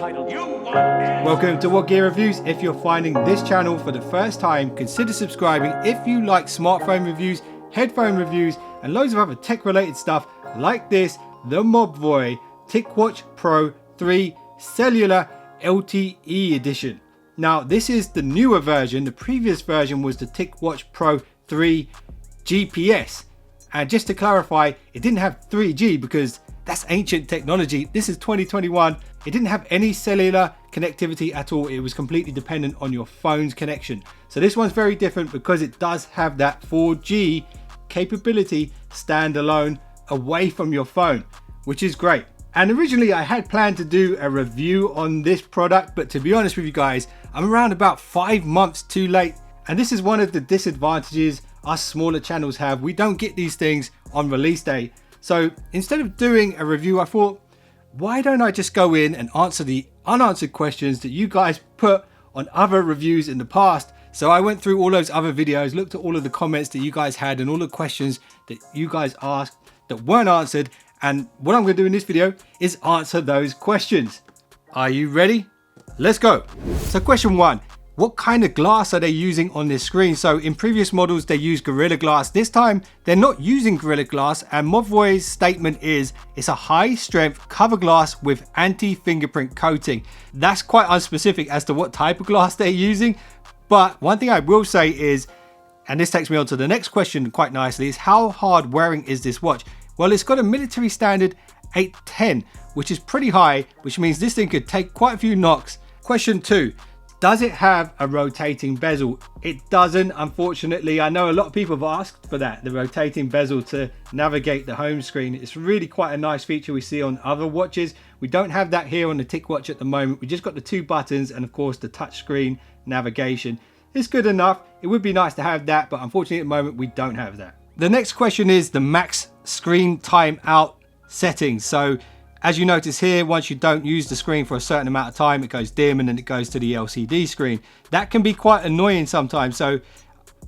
entitled. Welcome to What Gear Reviews. If you're finding this channel for the first time, consider subscribing. If you like smartphone reviews, headphone reviews, and loads of other tech related stuff like this, the Mobvoi TicWatch Pro 3 Cellular LTE edition. Now this is the newer version. The previous version was the TicWatch Pro 3 GPS. And just to clarify, it didn't have 3G because that's ancient technology. This is 2021. It didn't have any cellular connectivity at all. It was completely dependent on your phone's connection. So this one's very different because it does have that 4G capability standalone away from your phone, which is great. And originally I had planned to do a review on this product, but to be honest with you guys, I'm around about 5 months too late. And this is one of the disadvantages us smaller channels have. We don't get these things on release day. So instead of doing a review, I thought, why don't I just go in and answer the unanswered questions that you guys put on other reviews in the past. So I went through all those other videos, looked at all of the comments that you guys had and all the questions that you guys asked that weren't answered. And what I'm going to do in this video is answer those questions. Are you ready? Let's go. So question 1. What kind of glass are they using on this screen? So in previous models, they use Gorilla Glass. This time, they're not using Gorilla Glass, and Mobvoi's statement is it's a high strength cover glass with anti-fingerprint coating. That's quite unspecific as to what type of glass they're using. But one thing I will say is, and this takes me on to the next question quite nicely, is how hard wearing is this watch? Well, it's got a military standard 810, which is pretty high, which means this thing could take quite a few knocks. Question 2. Does it have a rotating bezel? It doesn't, unfortunately. I know a lot of people have asked for that, the rotating bezel to navigate the home screen. It's really quite a nice feature we see on other watches. We don't have that here on the TicWatch at the moment. We just got the 2 buttons and of course the touchscreen navigation. It's good enough. It would be nice to have that, but unfortunately at the moment we don't have that. The next question is the max screen time out settings. So as you notice here, once you don't use the screen for a certain amount of time, it goes dim and then it goes to the LCD screen. That can be quite annoying sometimes. So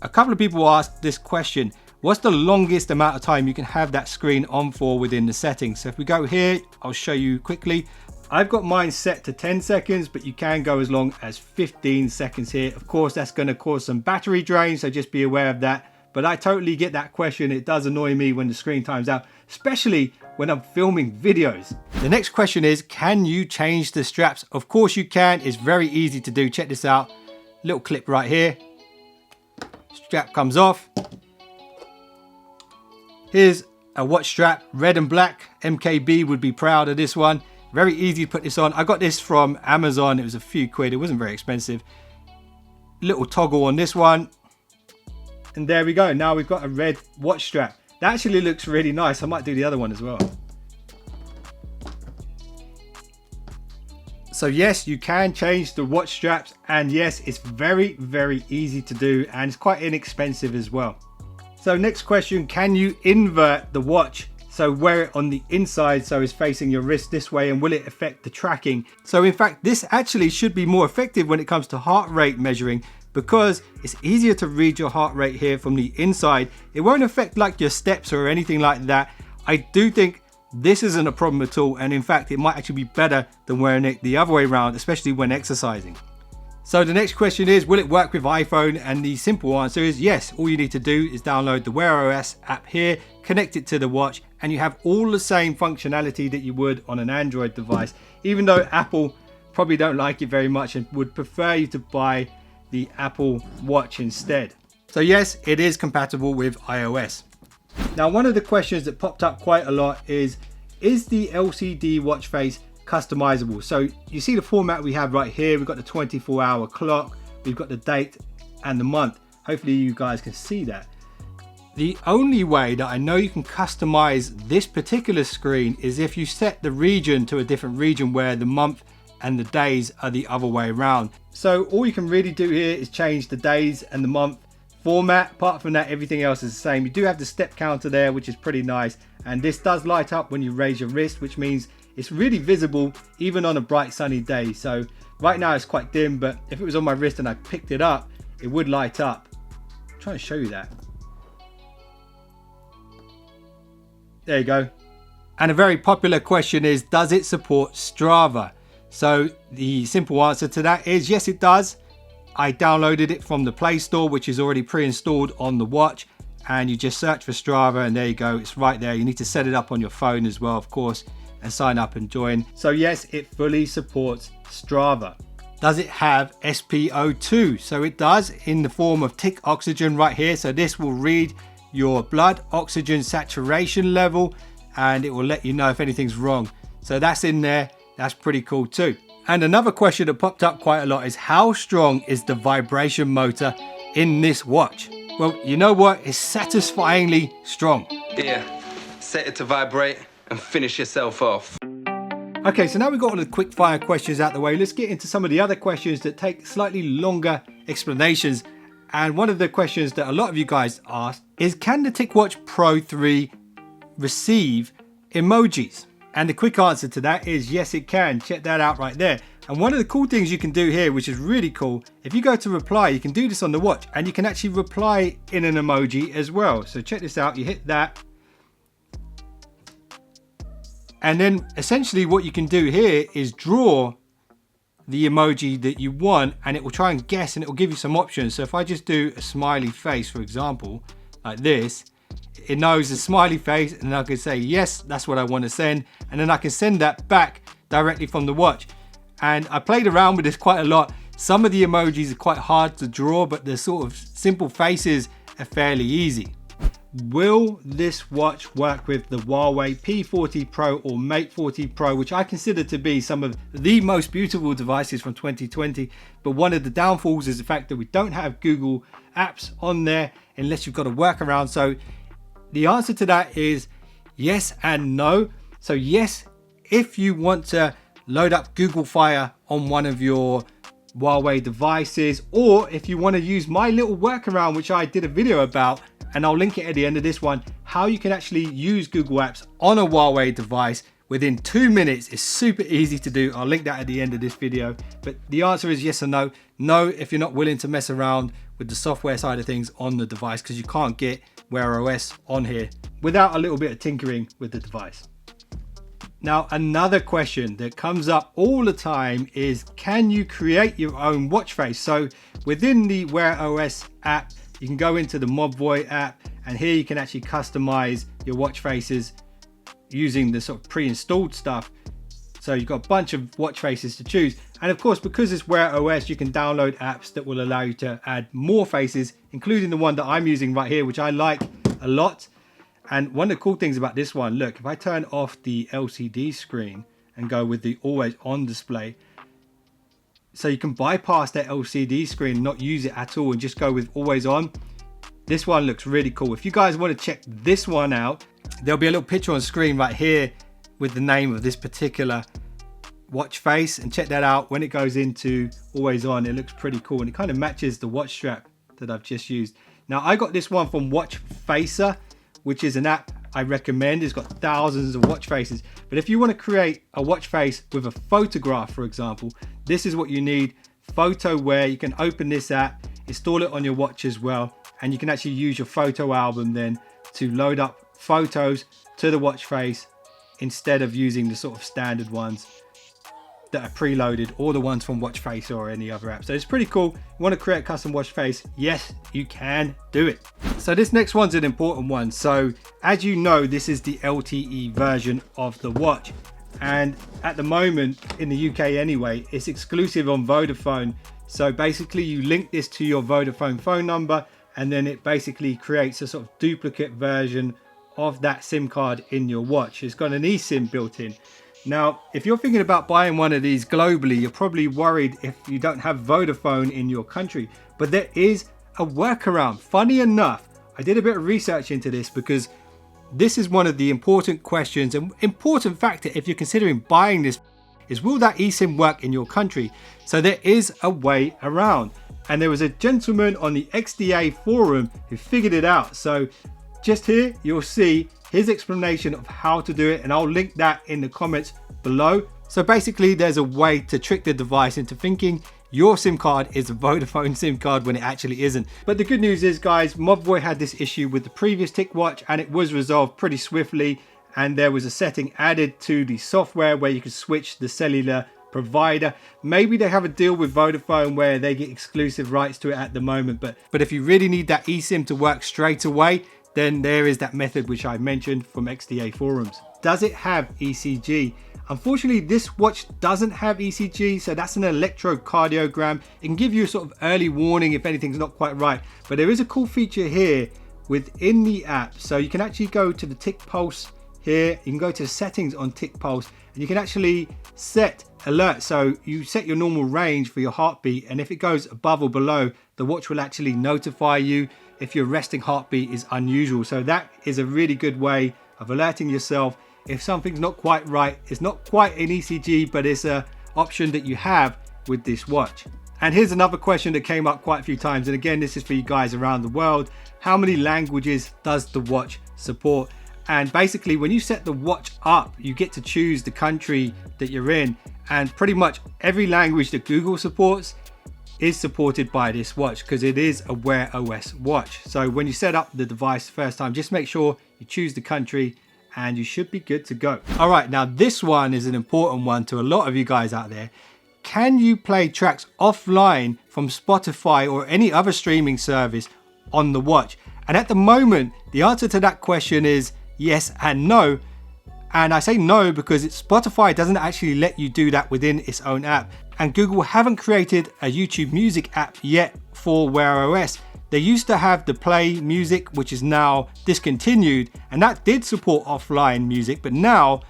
a couple of people asked this question: what's the longest amount of time you can have that screen on for within the settings? So if we go here, I'll show you quickly. I've got mine set to 10 seconds, but you can go as long as 15 seconds here. Of course, that's going to cause some battery drain, so just be aware of that. But I totally get that question. It does annoy me when the screen times out, especially when I'm filming videos. The next question is, can you change the straps? Of course you can. It's very easy to do. Check this out. Little clip right here. Strap comes off. Here's a watch strap, red and black. MKB would be proud of this one. Very easy to put this on. I got this from Amazon. It was a few quid. It wasn't very expensive. Little toggle on this one. And there we go. Now we've got a red watch strap. That actually looks really nice. I might do the other one as well. So yes, you can change the watch straps, and yes, it's very, very easy to do, and it's quite inexpensive as well. So next question, can you invert the watch? So wear it on the inside so it's facing your wrist this way, and will it affect the tracking? So in fact, this actually should be more effective when it comes to heart rate measuring, because it's easier to read your heart rate here from the inside. It won't affect like your steps or anything like that. I do think this isn't a problem at all, and in fact it might actually be better than wearing it the other way around, especially when exercising. So the next question is, will it work with iPhone? And the simple answer is yes. All you need to do is download the Wear OS app here, connect it to the watch, and you have all the same functionality that you would on an Android device, even though Apple probably don't like it very much and would prefer you to buy the Apple Watch instead. So yes, it is compatible with iOS. Now, one of the questions that popped up quite a lot is the LCD watch face customizable? So you see the format we have right here. We've got the 24-hour clock, we've got the date and the month. Hopefully you guys can see that. The only way that I know you can customize this particular screen is if you set the region to a different region where the month and the days are the other way around. So all you can really do here is change the days and the month format. Apart from that, everything else is the same. You do have the step counter there, which is pretty nice, and this does light up when you raise your wrist, which means it's really visible even on a bright sunny day. So right now it's quite dim, but if it was on my wrist and I picked it up, it would light up. I'm trying to show you that. There you go. And a very popular question is, does it support Strava? So the simple answer to that is yes, it does. I downloaded it from the Play Store, which is already pre-installed on the watch, and you just search for Strava and there you go, it's right there. You need to set it up on your phone as well, of course, and sign up and join. So yes, it fully supports Strava. Does it have SpO2? So it does, in the form of tick oxygen right here. So this will read your blood oxygen saturation level and it will let you know if anything's wrong. So that's in there. That's pretty cool too. And another question that popped up quite a lot is how strong is the vibration motor in this watch? Well, you know what? It's satisfyingly strong. Yeah, set it to vibrate and finish yourself off. Okay, so now we've got all the quick fire questions out the way. Let's get into some of the other questions that take slightly longer explanations. And one of the questions that a lot of you guys asked is, can the TicWatch Pro 3 receive emojis? And the quick answer to that is yes, it can. Check that out right there. And one of the cool things you can do here, which is really cool, if you go to reply, you can do this on the watch and you can actually reply in an emoji as well. So check this out, you hit that. And then essentially what you can do here is draw the emoji that you want and it will try and guess and it will give you some options. So if I just do a smiley face, for example, like this, it knows a smiley face and I can say, yes, that's what I want to send. And then I can send that back directly from the watch. And I played around with this quite a lot. Some of the emojis are quite hard to draw, but the sort of simple faces are fairly easy. Will this watch work with the Huawei P40 Pro or Mate 40 Pro, which I consider to be some of the most beautiful devices from 2020? But one of the downfalls is the fact that we don't have Google apps on there unless you've got a workaround. So the answer to that is yes and no. So yes, if you want to load up Google Fire on one of your Huawei devices, or if you want to use my little workaround, which I did a video about, and I'll link it at the end of this one, how you can actually use Google Apps on a Huawei device within 2 minutes. Is super easy to do. I'll link that at the end of this video. But the answer is yes or no. No, if you're not willing to mess around with the software side of things on the device, because you can't get Wear OS on here without a little bit of tinkering with the device. Now, another question that comes up all the time is, can you create your own watch face? So within the Wear OS app, you can go into the Mobvoi app and here you can actually customize your watch faces using the sort of pre-installed stuff. So you've got a bunch of watch faces to choose. And of course, because it's Wear OS, you can download apps that will allow you to add more faces, including the one that I'm using right here, which I like a lot. And one of the cool things about this one, look, if I turn off the LCD screen and go with the always on display, so you can bypass that LCD screen and not use it at all and just go with always on. This one looks really cool. If you guys want to check this one out, there'll be a little picture on screen right here with the name of this particular watch face, and check that out. When it goes into always on, it looks pretty cool and it kind of matches the watch strap that I've just used. Now I got this one from Watch Facer, which is an app I recommend. It's got thousands of watch faces. But if you want to create a watch face with a photograph, for example, this is what you need. PhotoWare. You can open this app, install it on your watch as well, and you can actually use your photo album then to load up photos to the watch face instead of using the sort of standard ones that are preloaded, or the ones from Watch Face or any other app. So it's pretty cool. You want to create a custom watch face? Yes, you can do it. So this next one's an important one. So as you know, this is the LTE version of the watch. And at the moment, in the UK anyway, it's exclusive on Vodafone. So basically you link this to your Vodafone phone number, and then it basically creates a sort of duplicate version of that SIM card in your watch. It's got an eSIM built in. Now, if you're thinking about buying one of these globally, you're probably worried if you don't have Vodafone in your country, but there is a workaround. Funny enough, I did a bit of research into this because this is one of the important questions and important factor if you're considering buying this is, will that eSIM work in your country? So there is a way around, and there was a gentleman on the XDA forum who figured it out. So just here, you'll see his explanation of how to do it, and I'll link that in the comments below. So basically there's a way to trick the device into thinking your SIM card is a Vodafone SIM card when it actually isn't. But the good news is, guys, Mobvoi had this issue with the previous TicWatch and it was resolved pretty swiftly, and there was a setting added to the software where you could switch the cellular provider. Maybe they have a deal with Vodafone where they get exclusive rights to it at the moment, but if you really need that eSIM to work straight away, then there is that method which I mentioned from XDA forums. Does it have ECG? Unfortunately, this watch doesn't have ECG, so that's an electrocardiogram. It can give you a sort of early warning if anything's not quite right, but there is a cool feature here within the app. So you can actually go to the Tick Pulse here, you can go to settings on Tick Pulse, and you can actually set alert. So you set your normal range for your heartbeat, and if it goes above or below, the watch will actually notify you if your resting heartbeat is unusual. So that is a really good way of alerting yourself if something's not quite right. It's not quite an ECG, but it's an option that you have with this watch. And here's another question that came up quite a few times, and again, this is for you guys around the world. How many languages does the watch support? And basically, when you set the watch up, you get to choose the country that you're in, and pretty much every language that Google supports is supported by this watch because it is a Wear OS watch. So when you set up the device the first time, just make sure you choose the country and you should be good to go. All right, now this one is an important one to a lot of you guys out there. Can you play tracks offline from Spotify or any other streaming service on the watch? And at the moment, the answer to that question is yes and no. And I say no because Spotify doesn't actually let you do that within its own app. And Google haven't created a YouTube Music app yet for Wear OS. They used to have the Play Music, which is now discontinued, and that did support offline music, but now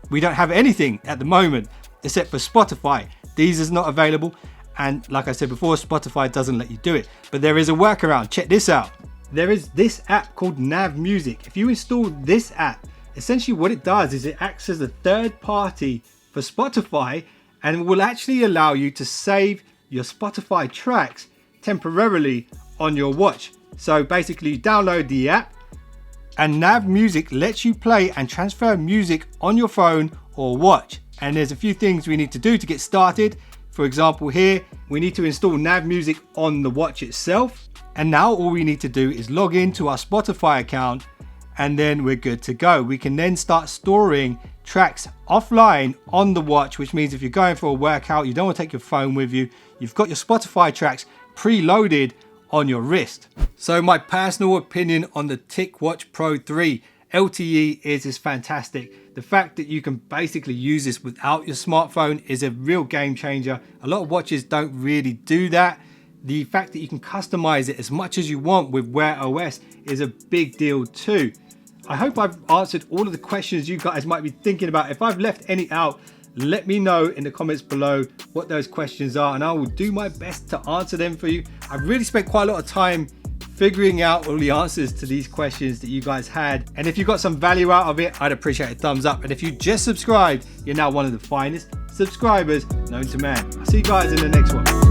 we don't have anything at the moment except for Spotify. These is not available, and like I said before, Spotify doesn't let you do it. But there is a workaround. Check this out. There is this app called Nav Music. If you install this app, essentially what it does is it acts as a third party for Spotify, and will actually allow you to save your Spotify tracks temporarily on your watch. So basically you download the app, and Nav Music lets you play and transfer music on your phone or watch. And there's a few things we need to do to get started. For example, here we need to install Nav Music on the watch itself, and now all we need to do is log into our Spotify account, and then we're good to go. We can then start storing tracks offline on the watch, which means if you're going for a workout, you don't want to take your phone with you, you've got your Spotify tracks preloaded on your wrist. So my personal opinion on the TicWatch Pro 3 LTE is fantastic. The fact that you can basically use this without your smartphone is a real game changer. A lot of watches don't really do that. The fact that you can customize it as much as you want with Wear OS is a big deal too. I hope I've answered all of the questions you guys might be thinking about. If I've left any out, let me know in the comments below what those questions are, and I will do my best to answer them for you. I've really spent quite a lot of time figuring out all the answers to these questions that you guys had, and if you got some value out of it, I'd appreciate a thumbs up. And if you just subscribed, you're now one of the finest subscribers known to man. I'll see you guys in the next one.